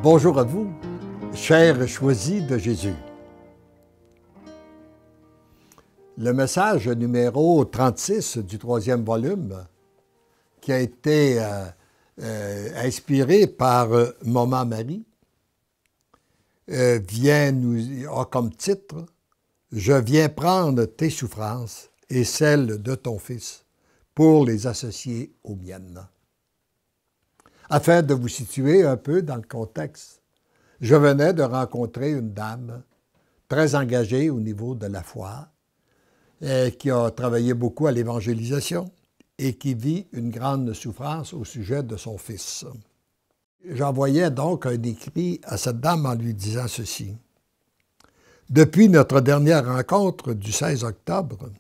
Bonjour à vous, chers choisis de Jésus. Le message numéro 36 du 3e volume, qui a été inspiré par Maman Marie, a comme titre « Je viens prendre tes souffrances et celles de ton Fils pour les associer aux miennes. » Afin de vous situer un peu dans le contexte, je venais de rencontrer une dame très engagée au niveau de la foi, qui a travaillé beaucoup à l'évangélisation et qui vit une grande souffrance au sujet de son fils. J'envoyais donc un écrit à cette dame en lui disant ceci. « Depuis notre dernière rencontre du 16 octobre,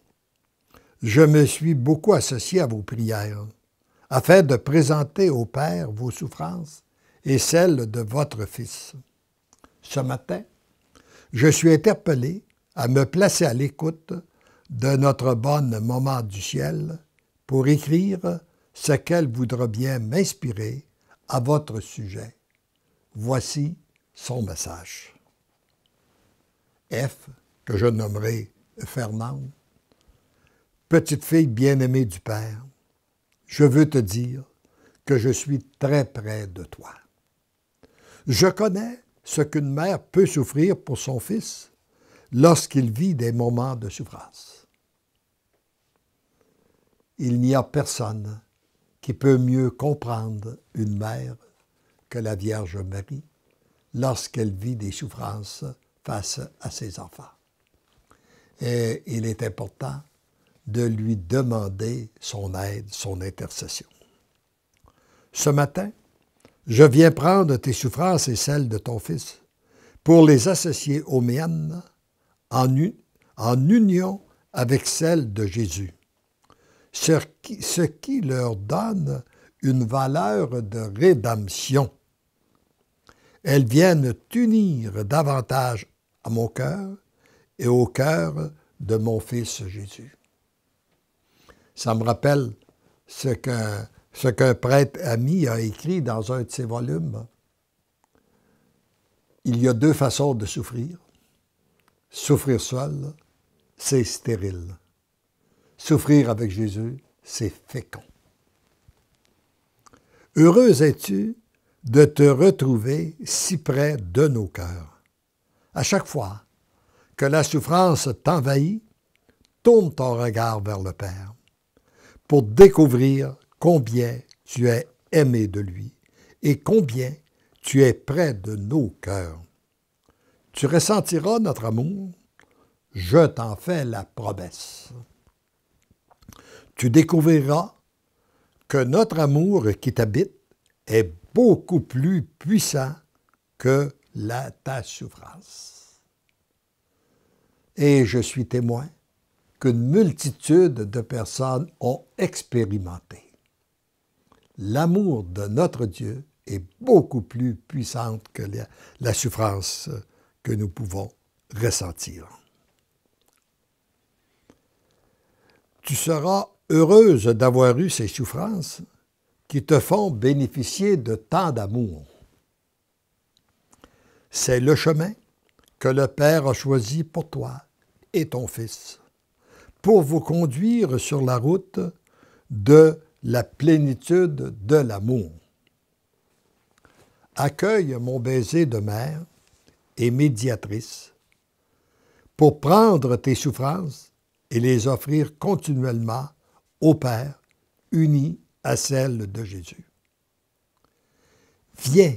je me suis beaucoup associé à vos prières, afin de présenter au Père vos souffrances et celles de votre Fils. Ce matin, je suis interpellé à me placer à l'écoute de notre bonne Maman du ciel pour écrire ce qu'elle voudra bien m'inspirer à votre sujet. Voici son message. F, que je nommerai Fernande, petite fille bien-aimée du Père, je veux te dire que je suis très près de toi. Je connais ce qu'une mère peut souffrir pour son fils lorsqu'il vit des moments de souffrance. Il n'y a personne qui peut mieux comprendre une mère que la Vierge Marie lorsqu'elle vit des souffrances face à ses enfants. Et il est important de lui demander son aide, son intercession. Ce matin, je viens prendre tes souffrances et celles de ton Fils pour les associer aux miennes en union avec celles de Jésus, ce qui leur donne une valeur de rédemption. Elles viennent unir davantage à mon cœur et au cœur de mon Fils Jésus. Ça me rappelle ce qu'un prêtre ami a écrit dans un de ses volumes. Il y a deux façons de souffrir. Souffrir seul, c'est stérile. Souffrir avec Jésus, c'est fécond. Heureuse es-tu de te retrouver si près de nos cœurs. À chaque fois que la souffrance t'envahit, tourne ton regard vers le Père pour découvrir combien tu es aimé de lui et combien tu es près de nos cœurs. Tu ressentiras notre amour, je t'en fais la promesse. Tu découvriras que notre amour qui t'habite est beaucoup plus puissant que ta souffrance. Et je suis témoin qu'une multitude de personnes ont expérimenté. L'amour de notre Dieu est beaucoup plus puissante que la souffrance que nous pouvons ressentir. Tu seras heureuse d'avoir eu ces souffrances qui te font bénéficier de tant d'amour. C'est le chemin que le Père a choisi pour toi et ton Fils, pour vous conduire sur la route de la plénitude de l'amour. Accueille mon baiser de mère et médiatrice pour prendre tes souffrances et les offrir continuellement au Père, unis à celles de Jésus. Viens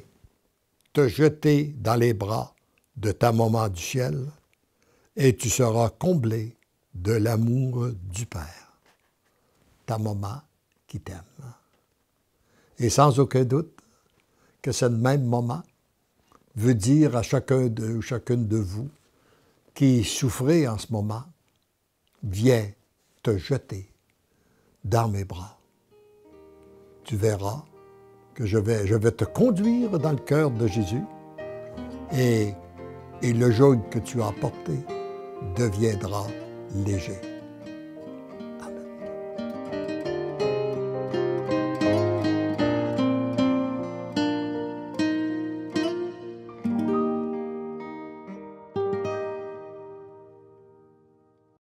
te jeter dans les bras de ta Maman du ciel et tu seras comblé de l'amour du Père, ta maman qui t'aime. Et sans aucun doute que ce même maman veut dire à chacune de vous qui souffrez en ce moment, viens te jeter dans mes bras. Tu verras que je vais te conduire dans le cœur de Jésus et le joug que tu as porté deviendra léger.